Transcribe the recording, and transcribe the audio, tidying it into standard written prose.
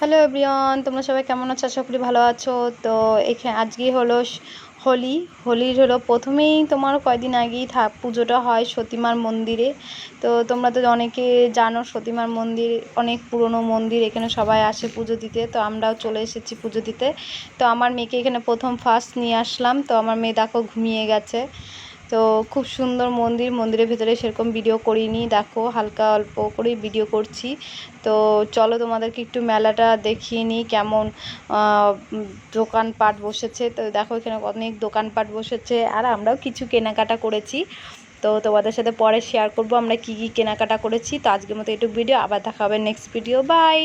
Hello everyone, তোমরা সবাই কেমন আছো? আশা করি ভালো আছো। তো এখানে আজকে হলো হোলির হলো প্রথমেই তোমার কয়দিন আগেই পুজোটা হয় সতীমার মন্দিরে। তো তোমরা তো অনেকে জানো সতীমার মন্দির অনেক পুরনো মন্দির, এখানে সবাই আসে পুজো দিতে। তো আমরাও চলে এসেছি পুজো দিতে। তো আমার মেয়েকে এখানে ফার্স্ট নিয়ে আসলাম। তো আমার মেয়ে দেখো ঘুমিয়ে গেছে। তো খুব সুন্দর মন্দিরের ভেতরে সেরকম ভিডিও করিনি, দেখো হালকা অল্প করে ভিডিও করছি। তো চলো তোমাদেরকে একটু মেলাটা দেখিয়ে নিই কেমন দোকানপাট বসেছে। তো দেখো এখানে অনেক দোকানপাট বসেছে, আর আমরাও কিছু কেনাকাটা করেছি। তো তোমাদের সাথে পরে শেয়ার করব আমরা কি কি কেনাকাটা করেছি। তো আজকের মতো এটুকু ভিডিও, আবার দেখা হবে নেক্সট ভিডিও, বাই।